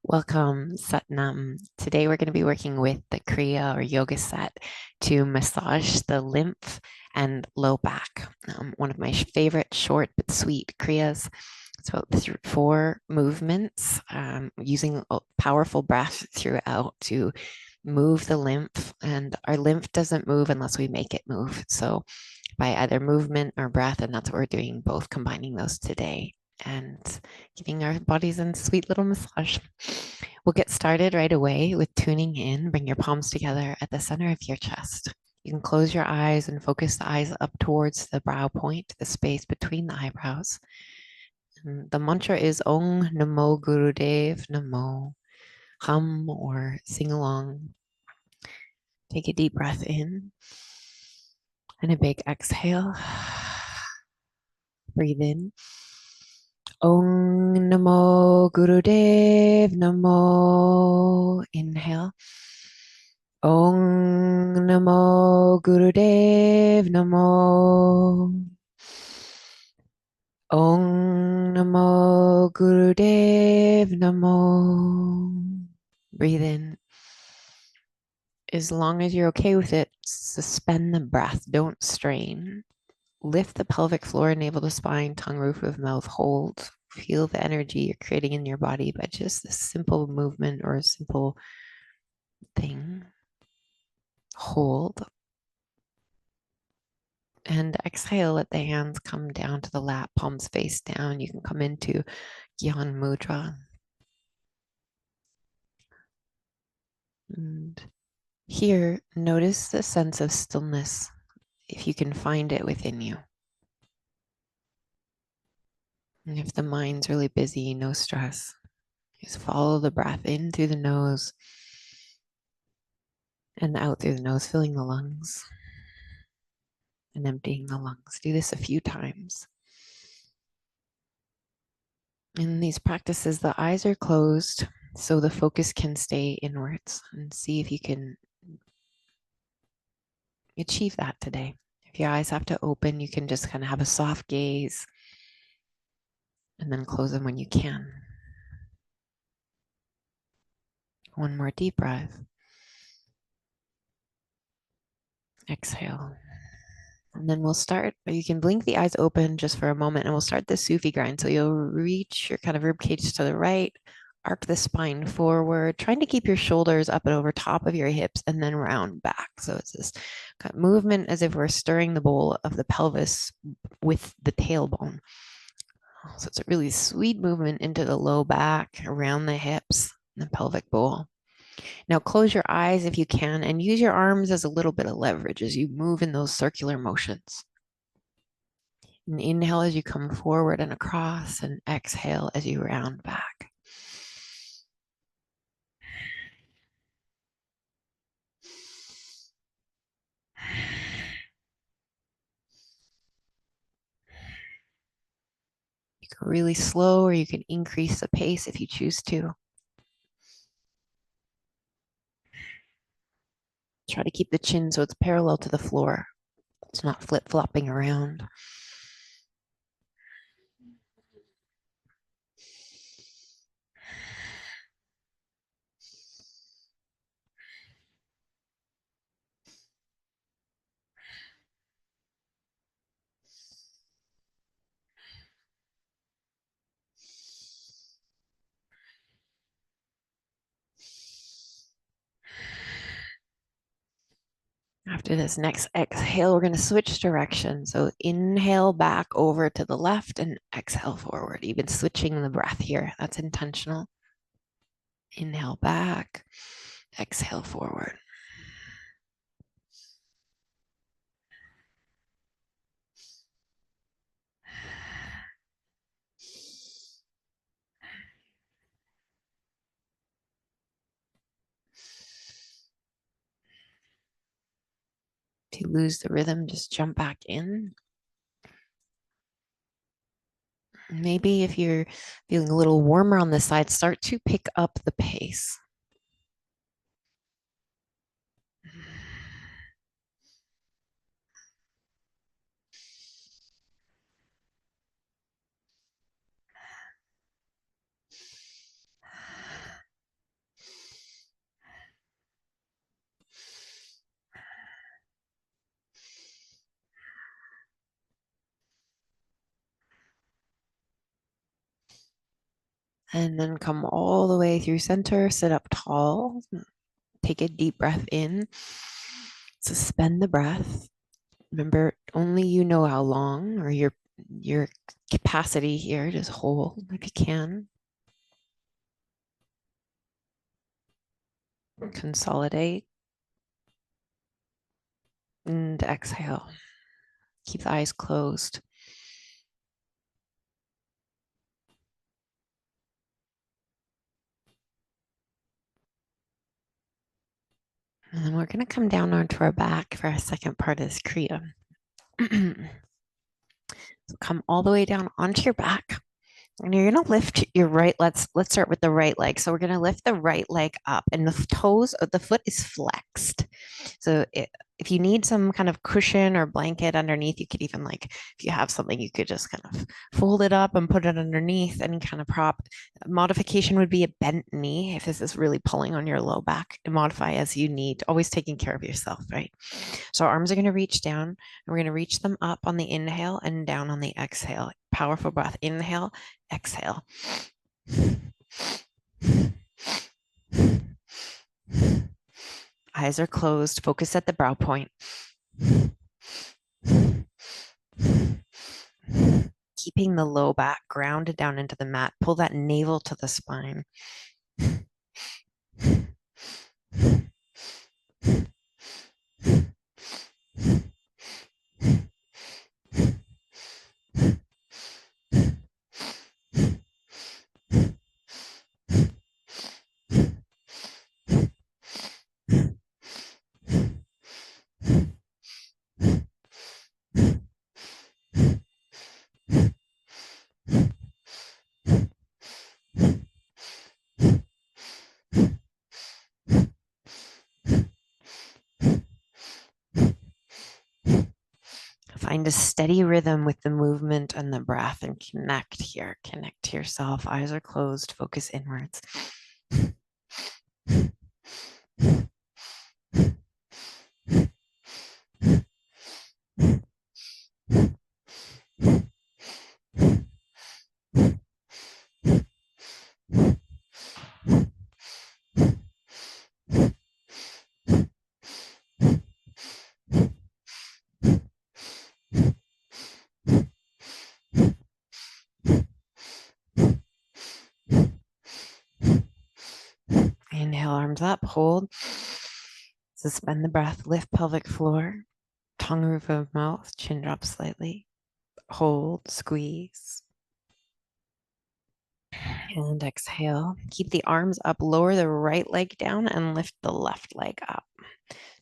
Welcome, Satnam. Today we're going to be working with the Kriya or yoga set to massage the lymph and low back. One of my favorite short but sweet Kriyas. It's about 4 movements using a powerful breath throughout to move the lymph. And our lymph doesn't move unless we make it move. So by either movement or breath, and that's what we're doing, both combining those today and giving our bodies a sweet little massage. We'll get started right away with tuning in. Bring your palms together at the center of your chest. You can close your eyes and focus the eyes up towards the brow point, the space between the eyebrows. And the mantra is Om Namo Gurudev Namo. Hum or sing along. Take a deep breath in and a big exhale. Breathe in. Om Namo Gurudev Namo. Inhale. Om Namo Gurudev Namo. Om Namo Gurudev Namo. Breathe in. As long as you're okay with it, suspend the breath. Don't strain. Lift the pelvic floor, navel to spine, tongue, roof of mouth, hold. Feel the energy you're creating in your body by just a simple movement or a simple thing. Hold. And exhale, let the hands come down to the lap, palms face down. You can come into Gyan Mudra. And here, notice the sense of stillness, if you can find it within you. And if the mind's really busy, no stress. Just follow the breath in through the nose and out through the nose, filling the lungs and emptying the lungs. Do this a few times. In these practices, the eyes are closed so the focus can stay inwards, and see if you can achieve that today. If your eyes have to open, you can just kind of have a soft gaze and then close them when you can. One more deep breath. Exhale. And then we'll start, you can blink the eyes open just for a moment and we'll start the Sufi grind. So you'll reach your kind of rib cage to the right, arc the spine forward, trying to keep your shoulders up and over top of your hips and then round back. So it's this kind of movement as if we're stirring the bowl of the pelvis with the tailbone. So it's a really sweet movement into the low back, around the hips, the pelvic bowl. Now close your eyes if you can and use your arms as a little bit of leverage as you move in those circular motions. And inhale as you come forward and across, and exhale as you round back. You can really slow or you can increase the pace if you choose to. Try to keep the chin so it's parallel to the floor. It's not flip-flopping around. After this next exhale, we're going to switch direction. So inhale back over to the left and exhale forward, even switching the breath here. That's intentional. Inhale back, exhale forward. If you lose the rhythm, just jump back in. Maybe if you're feeling a little warmer on the side, start to pick up the pace. And then come all the way through center, sit up tall. Take a deep breath in. Suspend the breath. Remember, only you know how long, or your capacity here. Just hold if you can. Consolidate and exhale. Keep the eyes closed. And then we're going to come down onto our back for our second part of this Kriya. So come all the way down onto your back. And you're going to lift your right. Let's start with the right leg. So we're going to lift the right leg up, and the toes of the foot is flexed. So if you need some kind of cushion or blanket underneath, you could even, like, if you have something, you could just kind of fold it up and put it underneath, any kind of prop. Modification would be a bent knee if this is really pulling on your low back. And modify as you need, always taking care of yourself, right? So our arms are going to reach down, and we're going to reach them up on the inhale and down on the exhale. Powerful breath. Inhale, exhale. Eyes are closed. Focus at the brow point. Keeping the low back grounded down into the mat. Pull that navel to the spine. Find a steady rhythm with the movement and the breath, and connect here. Connect to yourself. Eyes are closed. Focus inwards. Inhale, arms up, hold. Suspend the breath, lift pelvic floor, tongue roof of mouth, chin drop slightly. Hold, squeeze. And exhale. Keep the arms up, lower the right leg down, and lift the left leg up.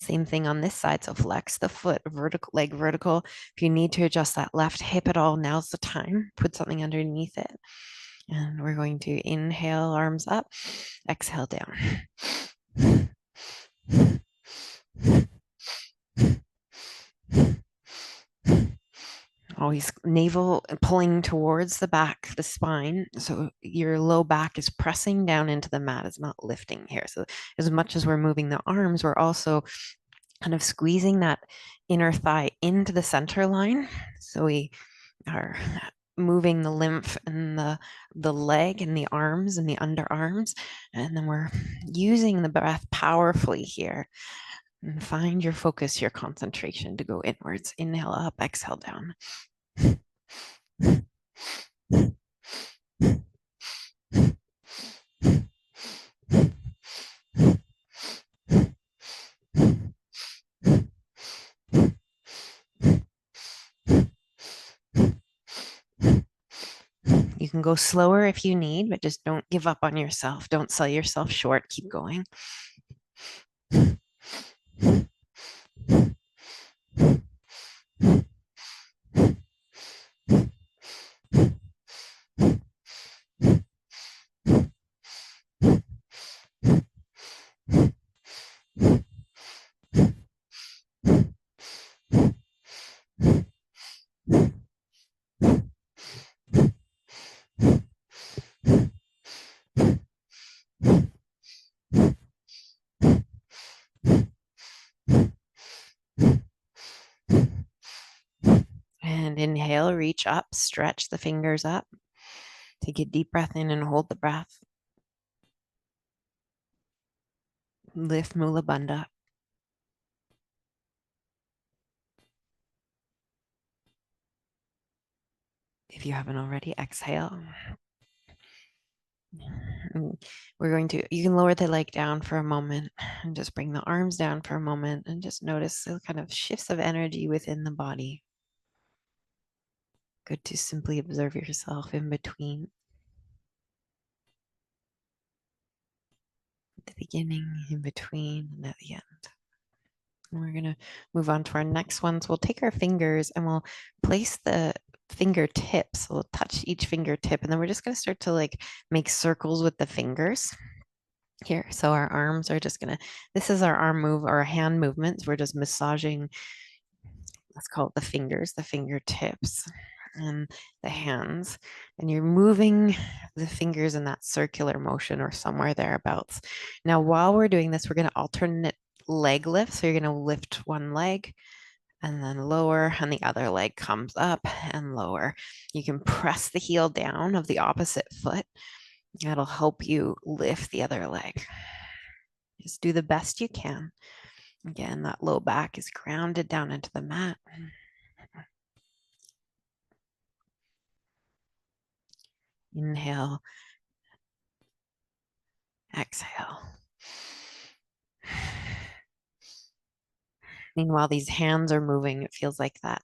Same thing on this side. So flex the foot, vertical, leg vertical. If you need to adjust that left hip at all, now's the time. Put something underneath it. And we're going to inhale, arms up, exhale down. Always navel pulling towards the back, the spine. So your low back is pressing down into the mat, it's not lifting here. So as much as we're moving the arms, we're also kind of squeezing that inner thigh into the center line. So we are moving the lymph in the leg and the arms and the underarms. And then we're using the breath powerfully here. And find your focus, your concentration to go inwards. Inhale up, exhale down. You can go slower if you need, but just don't give up on yourself. Don't sell yourself short. Keep going. And inhale, reach up, stretch the fingers up. Take a deep breath in and hold the breath. Lift Mula Bandha. If you haven't already, exhale. We're going to, you can lower the leg down for a moment and just bring the arms down for a moment and just notice the kind of shifts of energy within the body. Good to simply observe yourself in between. At the beginning, in between, and at the end. And we're going to move on to our next ones. We'll take our fingers and we'll place the fingertips. We'll touch each fingertip, and then we're just going to start to like make circles with the fingers here. So our arms are just going to, this is our arm move, our hand movements. We're just massaging, let's call it the fingers, the fingertips and the hands. And you're moving the fingers in that circular motion or somewhere thereabouts. Now, while we're doing this, we're going to alternate leg lift. So you're going to lift one leg and then lower, and the other leg comes up and lower. You can press the heel down of the opposite foot. That'll help you lift the other leg. Just do the best you can. Again, that low back is grounded down into the mat. Inhale. Exhale. Meanwhile, these hands are moving. It feels like that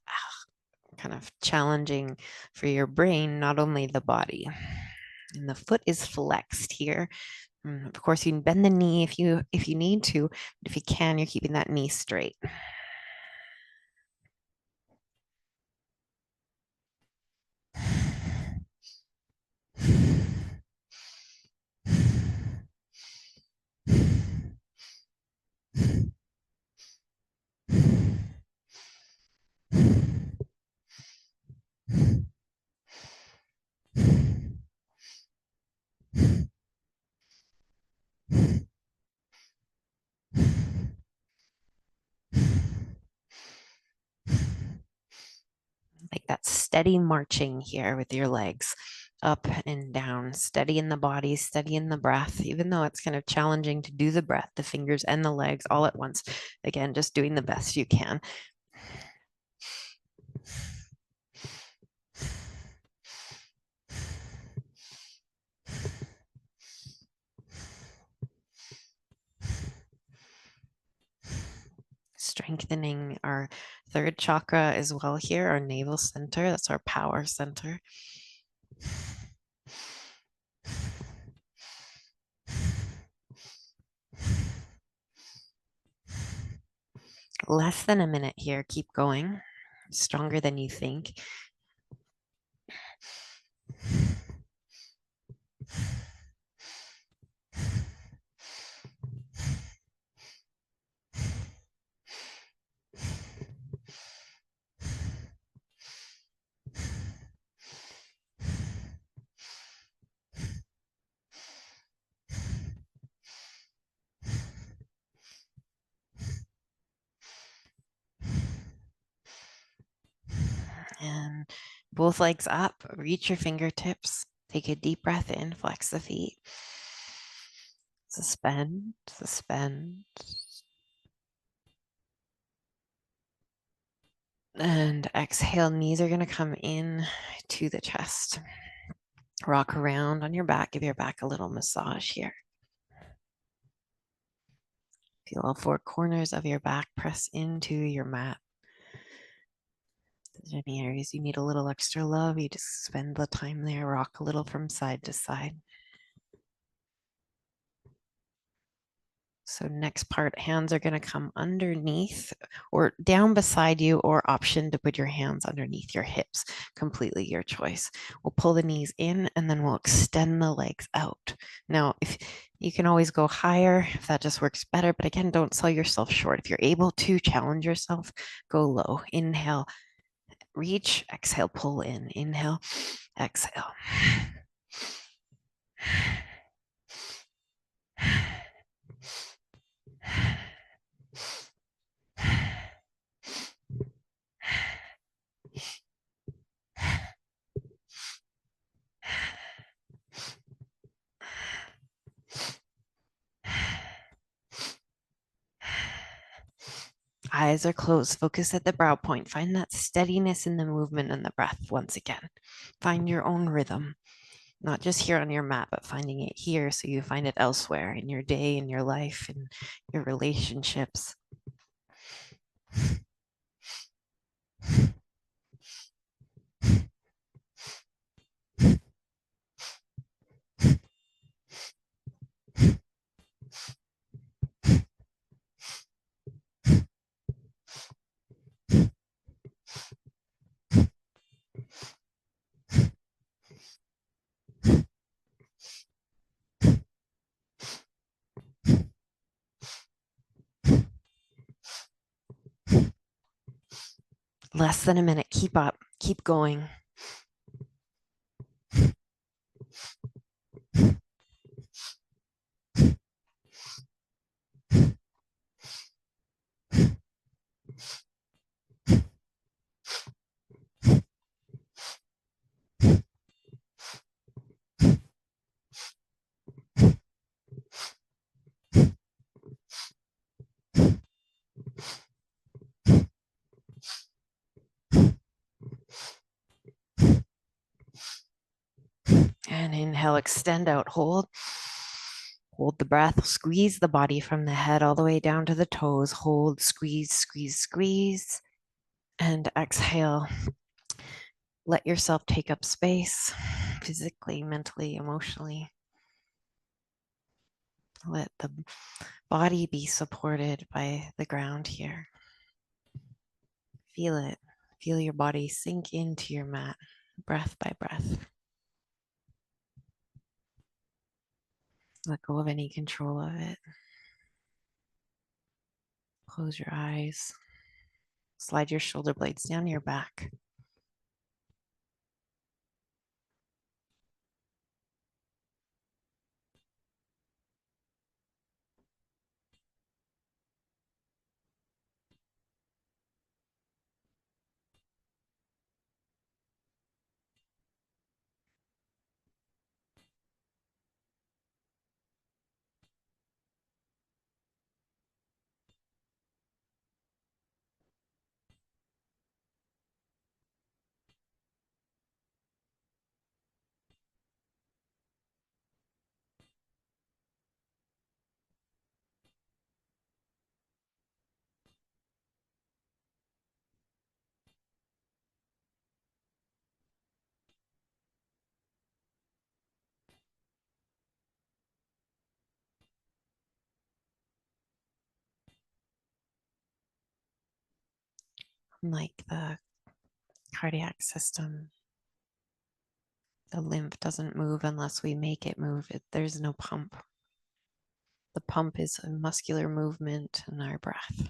kind of challenging for your brain, not only the body. And the foot is flexed here. And of course, you can bend the knee if you need to. But if you can, you're keeping that knee straight. Like that steady marching here with your legs up and down, steady in the body, steady in the breath, even though it's kind of challenging to do the breath, the fingers and the legs all at once. Again, just doing the best you can. Strengthening our third chakra as well here, our navel center. That's our power center. Less than a minute here. Keep going. Stronger than you think. And both legs up, reach your fingertips. Take a deep breath in, flex the feet. Suspend, suspend. And exhale, knees are going to come in to the chest. Rock around on your back, give your back a little massage here. Feel all four corners of your back press into your mat. If there's any areas you need a little extra love, you just spend the time there, rock a little from side to side. So next part, hands are going to come underneath or down beside you, or option to put your hands underneath your hips. Completely your choice. We'll pull the knees in and then we'll extend the legs out. Now, if you can always go higher if that just works better, but again, don't sell yourself short. If you're able to challenge yourself, go low. Inhale, reach, exhale, pull in. Inhale, exhale. Eyes are closed. Focus at the brow point. Find that steadiness in the movement and the breath once again. Find your own rhythm, not just here on your mat, but finding it here so you find it elsewhere in your day, in your life, in your relationships. Less than a minute. Keep up. Keep going. And inhale, extend out, hold. Hold the breath, squeeze the body from the head all the way down to the toes. Hold, squeeze, squeeze, squeeze. And exhale. Let yourself take up space physically, mentally, emotionally. Let the body be supported by the ground here. Feel it. Feel your body sink into your mat, breath by breath. Let go of any control of it. Close your eyes. Slide your shoulder blades down your back. Like the cardiac system, the lymph doesn't move unless we make it move. There's no pump. The pump is a muscular movement in our breath.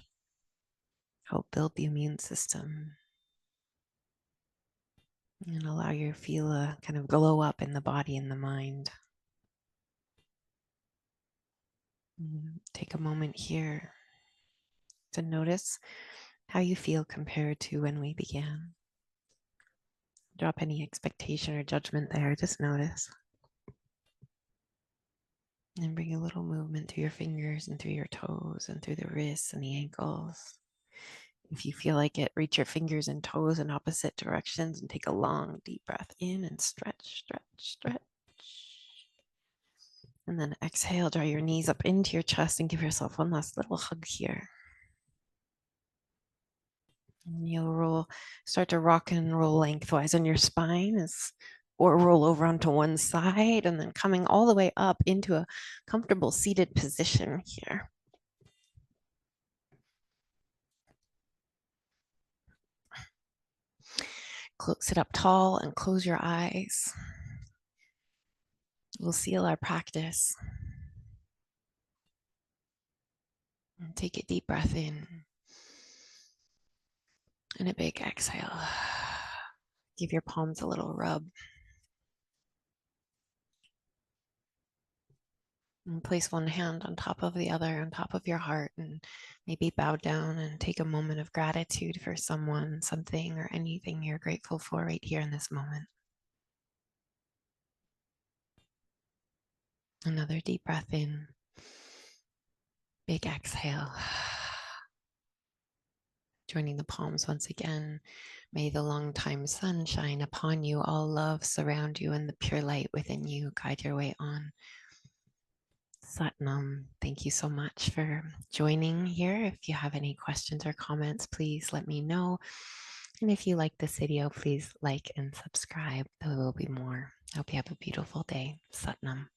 Help build the immune system and allow you to feel a kind of glow up in the body and the mind. Take a moment here to notice how you feel compared to when we began. Drop any expectation or judgment there. Just notice. And bring a little movement through your fingers and through your toes and through the wrists and the ankles. If you feel like it, reach your fingers and toes in opposite directions and take a long, deep breath in and stretch, stretch, stretch. And then exhale, draw your knees up into your chest and give yourself one last little hug here. And you'll start to rock and roll lengthwise on your spine or roll over onto one side and then coming all the way up into a comfortable seated position here. Sit up tall and close your eyes. We'll seal our practice. And take a deep breath in and a big exhale. Give your palms a little rub. And place one hand on top of the other, on top of your heart, and maybe bow down and take a moment of gratitude for someone, something, or anything you're grateful for right here in this moment. Another deep breath in. Big exhale. Joining the palms once again. May the long time sun shine upon you, all love surround you, and the pure light within you guide your way on. Satnam, thank you so much for joining here. If you have any questions or comments, please let me know. And if you like this video, please like and subscribe. There will be more. I hope you have a beautiful day. Satnam.